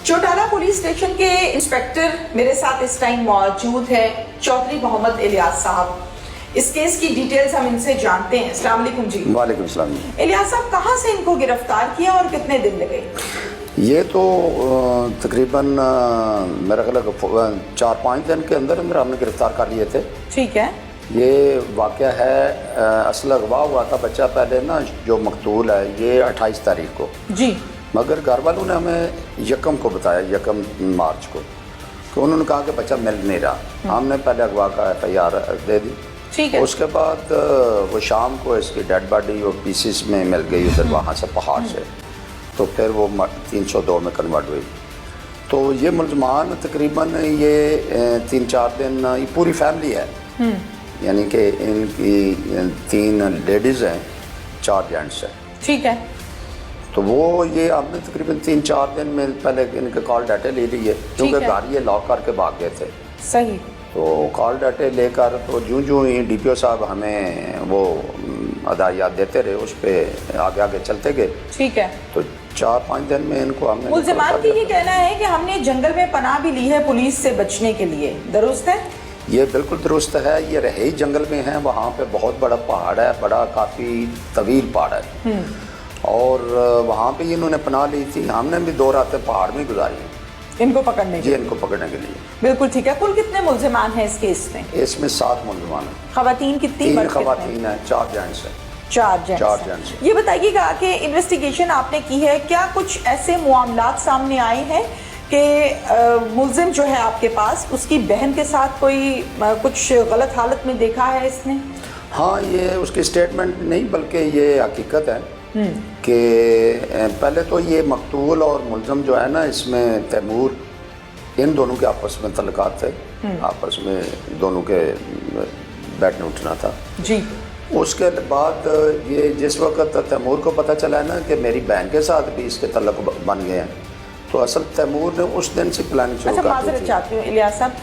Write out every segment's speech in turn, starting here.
Chautala police station के inspector मेरे साथ इस टाइम मौजूद है चौधरी मोहम्मद इलियास साहब। इस केस की डिटेल्स हम इनसे जानते हैं। अस्सलाम वालेकुम जी। वालेकुम सलाम। इलियास साहब, कहाँ से इनको गिरफ्तार किया और कितने दिन लगे? ये तो तकरीबन मेरा ख्याल 4-5 दिन के अंदर हमने गिरफ्तार कर लिए थे। ठीक है। ये वाक़या है असल अगवा हुआ था बच्चा पहले ना, जो मकतूल है ये 28 तारीख को जी, मगर घर वालों ने हमें यकम को बताया, यकम मार्च को, कि उन्होंने कहा कि बच्चा मिल नहीं रहा। हमने पहले अगवा का FIR दे दी। ठीक है। उसके बाद वो शाम को इसकी डेड बॉडी वो पीसीस में मिल गई उधर वहाँ से पहाड़ से, तो फिर वो 302 में कन्वर्ट हुई। तो ये मुलजमान तकरीबन ये 3-4 दिन, ये पूरी फैमिली है, यानी कि इनकी 3 लेडीज़ हैं, 4 जेंट्स हैं। ठीक है। तो वो ये आपने तकरीबन 3-4 दिन में पहले इनके कॉल डाटे ले ली है, क्योंकि गाड़ी ये लॉक करके भाग गए थे। सही। तो कॉल डाटे लेकर तो जूँ ही DPO साहब हमें वो अदायत देते रहे, उस पर आगे आगे चलते गए। ठीक है। तो 4-5 दिन में इनको हमने मुलजमान की ये कहना है कि हमने जंगल में पनाह भी ली है पुलिस से बचने के लिए, दुरुस्त है? ये बिल्कुल दुरुस्त है। ये रहे ही जंगल में हैं, वहाँ पे बहुत बड़ा पहाड़ है, बड़ा काफ़ी तवील पहाड़ है, और वहाँ पे इन्होंने पनाह ली थी। हमने भी 2 रातें पहाड़ में गुजारी इनको पकड़ने के जी, इनको पकड़ने के लिए। बिल्कुल ठीक है। कुल कितने मुलजमान हैं इस केस में? इसमें 7 मुलजमान हैं। खवातीन कितनी? 3 खवातीन हैं, 4 जेंट्स हैं। 4 जेंट्स। ये बताइएगा कि इन्वेस्टिगेशन आपने की है, क्या कुछ ऐसे मामलात सामने आए हैं कि मुलजिम जो है आपके पास, उसकी बहन के साथ कोई कुछ गलत हालत में देखा है इसने? हाँ, ये उसकी स्टेटमेंट नहीं बल्कि ये हकीकत है कि पहले तो ये मकतूल और मुलज़म जो है ना, इसमें तैमूर, इन दोनों के आपस में तल्लुकात थे, आपस में दोनों के बैठना उठना था जी। उसके बाद ये जिस वक्त तैमूर को पता चला ना कि मेरी बहन के साथ भी इसके तल्लुक बन गए हैं, तो असल तैमूर ने उस दिन से प्लानिंग शुरू कर दी थी। माज़रत चाहती हूँ इलियास साहब,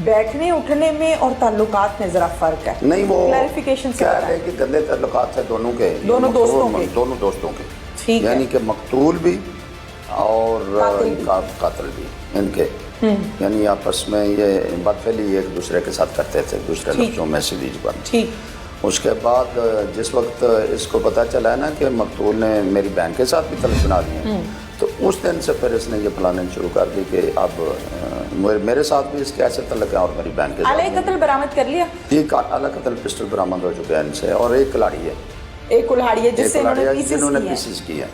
बैठने उठने में और ताल्लुकात में ज़रा फ़र्क है। नहीं, वो क्लैरिफिकेशन से कह रहे हैं कि गंदे ताल्लुकात है दोनों के, दोनों दोस्तों के। ठीक है। यानी कि मकतूल भी और कातिल भी इनके, यानी आपस में ये बदफेली एक दूसरे के साथ करते थे, दूसरे लफ्ज़ों में से ज़बान। ठीक। उसके बाद जिस वक्त इसको पता चला है ना कि मकतूल ने मेरी बहन के साथ भी तल्लुक बना लिए, तो उस दिन से फिर इसने ये प्लानिंग शुरू कर दी कि अब मेरे साथ भी इसके ऐसे तल्लुक है और मेरी बहन के साथ। आला कत्ल बरामद कर लिया? एक आला कत्ल पिस्टल बरामद हो चुके हैं इनसे, और एक कुल्हाड़ी है, एक कुल्हाड़ी है जिन्होंने पीसेस किया।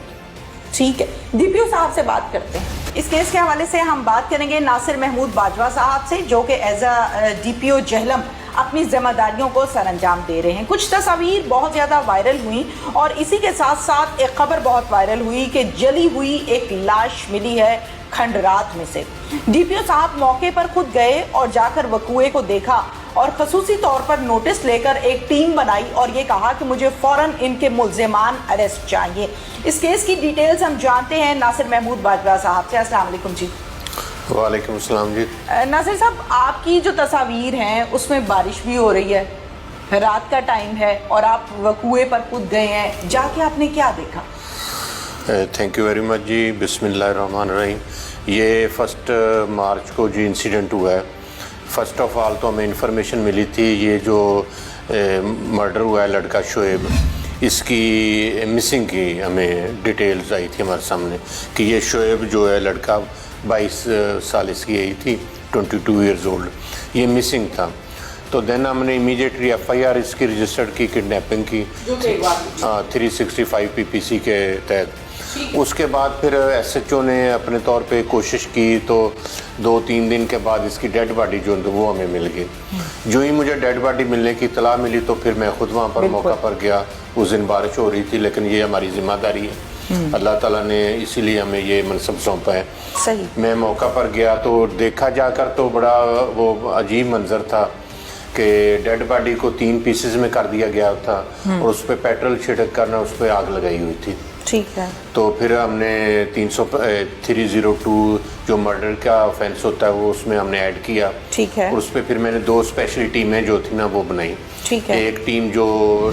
ठीक है। DPO साहब से बात करते हैं। इस केस के हवाले से हम बात करेंगे नासिर महमूद बाजवा साहब से, जो कि एज अ DPO जहलम अपनी जिम्मेदारियों को सरअंजाम दे रहे हैं। कुछ तस्वीर बहुत ज़्यादा वायरल हुई और इसी के साथ साथ एक खबर बहुत वायरल हुई कि जली हुई एक लाश मिली है खंडरात में से। DPO साहब मौके पर खुद गए और जाकर वकूए को देखा और खसूसी तौर पर नोटिस लेकर एक टीम बनाई और ये कहा कि मुझे फ़ौरन इनके मुल्ज़िमान अरेस्ट चाहिए। इस केस की डिटेल्स हम जानते हैं नासिर महमूद बाजवा साहब से। अस्सलाम वालेकुम जी। वालेकुम अस्सलाम जी। नासिर साहब, आपकी जो तस्वीर हैं उसमें बारिश भी हो रही है, रात का टाइम है और आप वकूए पर खुद गए हैं, जाके आपने क्या देखा? थैंक यू वेरी मच जी। बिस्मिल्लाहिर्रहमानिर्रहीम। ये 1 मार्च को जो इंसिडेंट हुआ है, फ़र्स्ट ऑफ ऑल तो हमें इंफॉर्मेशन मिली थी ये जो मर्डर हुआ है लड़का शोएब, इसकी मिसिंग की हमें डिटेल्स आई थी हमारे सामने कि ये शोएब जो है लड़का 22 साल इसकी एज थी, 22 ईयर्स ओल्ड, ये मिसिंग था। तो देन हमने इमीडिएटली FIR इसकी रजिस्टर्ड की, किडनैपिंग की 365 PPC के तहत। उसके बाद फिर SHO ने अपने तौर पे कोशिश की, तो 2-3 दिन के बाद इसकी डेड बॉडी जो वो हमें मिल गई। जो ही मुझे डेड बॉडी मिलने की इतला मिली तो फिर मैं खुद वहाँ पर मौका पर गया। उस दिन बारिश हो रही थी, लेकिन ये हमारी जिम्मेदारी है, अल्लाह ताला ने इसीलिए हमें ये मनसब सौंपा है। सही। मैं मौका पर गया तो देखा जाकर तो बड़ा वो अजीब मंजर था कि डेड बॉडी को 3 पीसेस में कर दिया गया था और उस पर पेट्रोल छिड़क करना उस पर आग लगाई हुई थी। ठीक है। तो फिर हमने 302 जो मर्डर का ऑफेंस होता है वो उसमें हमने ऐड किया। ठीक है। और उस पर फिर मैंने 2 स्पेशल टीमें जो थी ना वो बनाई। ठीक है। एक टीम जो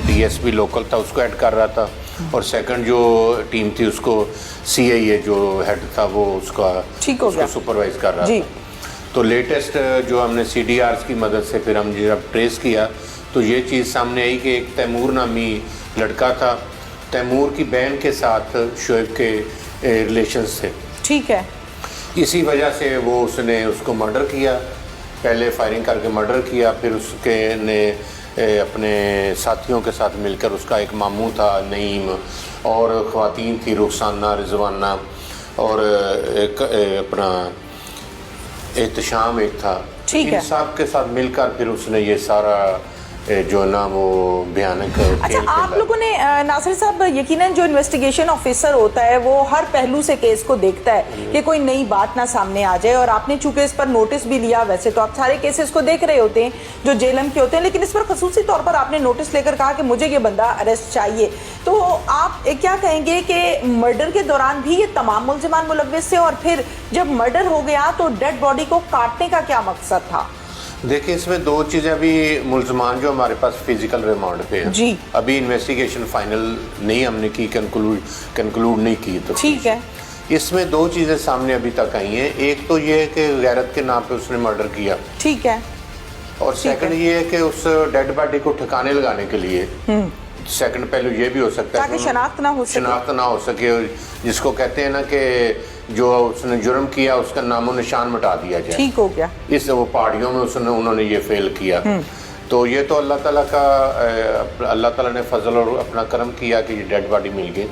DSP लोकल था उसको ऐड कर रहा था اور سیکنڈ جو ٹیم تھی اس کو CIA جو ہیڈ تھا وہ اس کا ٹھیک ہو گیا سپروائز کر رہا جی. تھا. تو لیٹسٹ جو ہم نے CDRs کی مدد سے پھر ہم جب ٹریس کیا تو یہ چیز سامنے آئی کہ ایک تیمور نامی لڑکا تھا. تیمور کی بہن کے ساتھ شعیب کے ریلیشنز تھے. ٹھیک ہے. اسی وجہ سے وہ اس نے اس کو مرڈر کیا, پہلے فائرنگ کر کے مرڈر کیا, پھر اس کے نے اپنے ساتھیوں کے ساتھ مل کر, اس کا ایک ماموں تھا نعیم اور خواتین تھی رخسانہ, رضوانہ اور ایک اپنا احتشام ایک تھا, ان سب کے ساتھ مل کر پھر اس نے یہ سارا جو نا وہ بھیانک. اچھا, آپ لوگوں نے ناصر صاحب یقیناً جو انویسٹیگیشن آفیسر ہوتا ہے وہ ہر پہلو سے کیس کو دیکھتا ہے کہ کوئی نئی بات نہ سامنے آ جائے, اور آپ نے چونکہ اس پر نوٹس بھی لیا, ویسے تو آپ سارے کیسز کو دیکھ رہے ہوتے ہیں جو جیلم کے ہوتے ہیں, لیکن اس پر خصوصی طور پر آپ نے نوٹس لے کر کہا کہ مجھے یہ بندہ اریسٹ چاہیے. تو آپ کیا کہیں گے کہ مرڈر کے دوران بھی یہ تمام ملزمان ملوث تھے, اور پھر جب مرڈر ہو گیا تو ڈیڈ باڈی کو کاٹنے کا کیا مقصد تھا؟ دیکھیں اس میں دو چیزیں, ابھی ملزمان جو ہمارے پاس فزیکل ریمانڈ پہ ہیں جی, ابھی انویسٹیگیشن فائنل نہیں ہم نے کی, کنکلوڈ نہیں کی. تو ٹھیک ہے, اس میں دو چیزیں سامنے ابھی تک آئی ہیں. ایک تو یہ ہے کہ غیرت کے نام پہ اس نے مرڈر کیا, ٹھیک ہے, اور سیکنڈ یہ ہے کہ اس ڈیڈ باڈی کو ٹھکانے لگانے کے لیے سیکنڈ پہلو یہ بھی ہو سکتا ہے تاکہ شناخت نہ ہو سکے, جس کو کہتے ہیں نا کہ جو اس نے جرم کیا اس کا نام و نشان مٹا دیا جائے. ٹھیک ہو گیا. اس وہ پہاڑیوں میں انہوں نے یہ فیل کیا. تو یہ تو اللہ تعالیٰ کا, اللہ تعالیٰ نے فضل اور اپنا کرم کیا کہ یہ ڈیڈ باڈی مل گئی,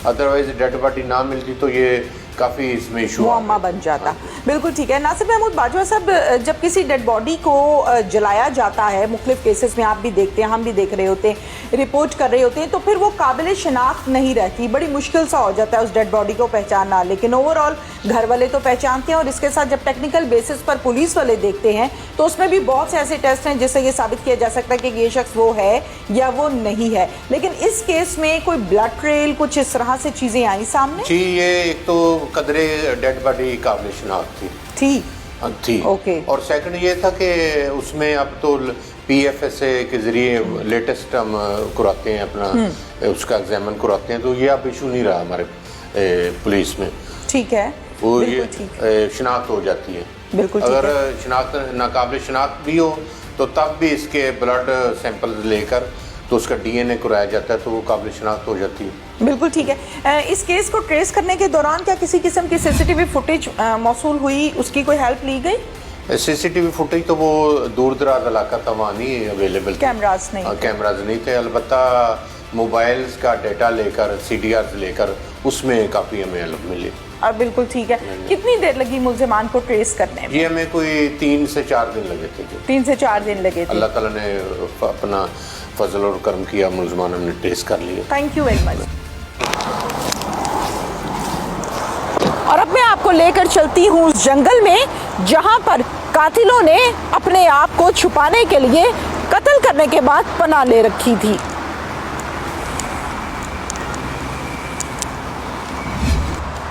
ادروائز ڈیڈ باڈی نہ ملتی تو یہ کافی اس میں ایشو معمہ بن جاتا. بالکل ٹھیک ہے. ناصر محمود باجوہ صاحب, جب کسی ڈیڈ باڈی کو جلایا جاتا ہے مختلف کیسز میں, آپ بھی دیکھتے ہیں, ہم بھی دیکھ رہے ہوتے ہیں, رپورٹ کر رہے ہوتے ہیں, تو پھر وہ قابل شناخت نہیں رہتی, بڑی مشکل سا ہو جاتا ہے اس ڈیڈ باڈی کو پہچاننا. لیکن اوور آل گھر والے تو پہچانتے ہیں, اور اس کے ساتھ جب ٹیکنیکل بیسس پر پولیس والے دیکھتے ہیں تو اس میں بھی بہت سے ایسے ٹیسٹ ہیں جس سے یہ ثابت کیا جا سکتا ہے کہ یہ شخص وہ ہے یا وہ نہیں ہے. لیکن اس کیس میں کوئی بلڈ ٹریل کچھ اس طرح سے چیزیں آئیں سامنے؟ جی, یہ ایک تو قدرے ڈیڈ باڈی قابل شناخت تھی, اور سیکنڈ یہ تھا کہ اس میں اب تو PFSA کے ذریعے لیٹسٹ ہم کراتے ہیں اپنا, اس کا ایگزامن کراتے ہیں, تو یہ اب ایشو نہیں رہا ہمارے پولیس میں. ٹھیک ہے, وہ یہ شناخت ہو جاتی ہے. بالکل, اگر شناخت ناقابل شناخت بھی ہو تو تب بھی اس کے بلڈ سیمپل لے کر تو اس کا DNA کرایا جاتا ہے, تو وہ قابل شناخت ہو جاتی ہے. بالکل ٹھیک ہے. اس کیس کو ٹریس کرنے کے دوران کیا کسی قسم کی CCTV فوٹیج موصول ہوئی, اس کی کوئی ہیلپ لی گئی؟ CCTV فوٹیج تو وہ دور دراز علاقہ تھا, وہاں نہیں اویلیبل, کیمراز نہیں تھے. البتہ موبائلز کا ڈیٹا لے کر, CDRs لے کر, اس میں کافی ہمیں ہیلپ ملی. بالکل ٹھیک ہے. کتنی دیر لگی ملزمان کو ٹریس کرنے میں؟ یہ ہمیں کوئی 3 سے 4 دن لگے تھے. 3 سے 4 دن لگے تھے. اللہ تعالیٰ نے اپنا فضل اور کرم کیا, ملزمان ہم نے ٹریس کر لیے. Thank you very much. اور اب میں آپ کو لے کر چلتی ہوں اس جنگل میں جہاں پر قاتلوں نے اپنے آپ کو چھپانے کے لیے قتل کرنے کے بعد پناہ لے رکھی تھی.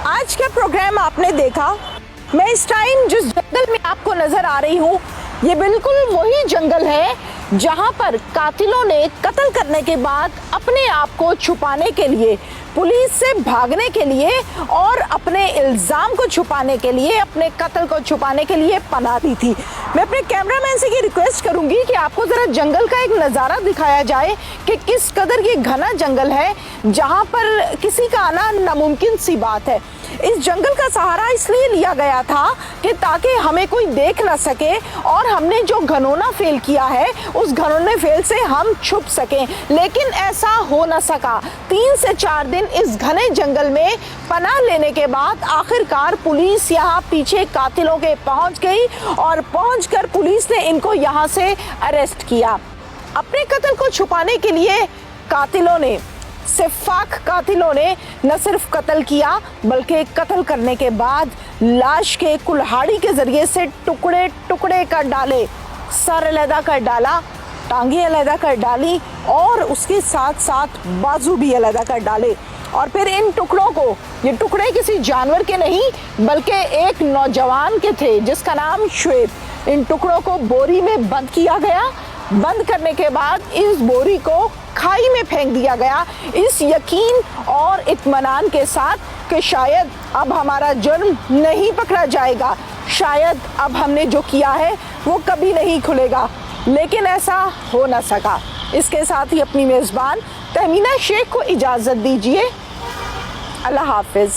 آج کا پروگرام آپ نے دیکھا. میں اس ٹائم جس جنگل میں آپ کو نظر آ رہی ہوں, یہ بالکل وہی جنگل ہے جہاں پر قاتلوں نے قتل کرنے کے بعد اپنے آپ کو چھپانے کے لیے, پولیس سے بھاگنے کے لیے اور اپنے الزام کو چھپانے کے لیے, اپنے قتل کو چھپانے کے لیے پناہ دی تھی. میں اپنے کیمرہ مین سے یہ ریکویسٹ کروں گی کہ آپ کو ذرا جنگل کا ایک نظارہ دکھایا جائے کہ کس قدر یہ گھنا جنگل ہے جہاں پر کسی کا آنا ناممکن سی بات ہے. اس جنگل کا سہارا اس لیے لیا گیا تھا کہ تاکہ ہمیں کوئی دیکھ نہ سکے, اور ہم نے جو گھنونا فیل کیا ہے اس گھنونے فیل سے ہم چھپ سکیں, لیکن ایسا ہو نہ سکا. 3 سے 4 دن اس گھنے جنگل میں پناہ لینے کے بعد آخر کار پولیس یہاں پیچھے قاتلوں کے پہنچ گئی, اور پہنچ کر پولیس نے ان کو یہاں سے اریسٹ کیا. اپنے قتل کو چھپانے کے لیے قاتلوں نے, سفاک قاتلوں نے نہ صرف قتل کیا بلکہ قتل کرنے کے بعد لاش کے کلہاڑی کے ذریعے سے ٹکڑے ٹکڑے کر ڈالے. سر علیحدہ کر ڈالا, ٹانگیں علیحدہ کر ڈالی, اور اس کے ساتھ ساتھ بازو بھی علیحدہ کر ڈالے. اور پھر ان ٹکڑوں کو, یہ ٹکڑے کسی جانور کے نہیں بلکہ ایک نوجوان کے تھے جس کا نام شعیب, ان ٹکڑوں کو بوری میں بند کیا گیا बंद करने के बाद इस बोरी को खाई में फेंक दिया गया, इस यकीन और इत्मीनान के साथ कि शायद अब हमारा जुर्म नहीं पकड़ा जाएगा, शायद अब हमने जो किया है वो कभी नहीं खुलेगा। लेकिन ऐसा हो न सका। इसके साथ ही अपनी मेज़बान तहमीना शेख को इजाज़त दीजिए। अल्लाह हाफिज़।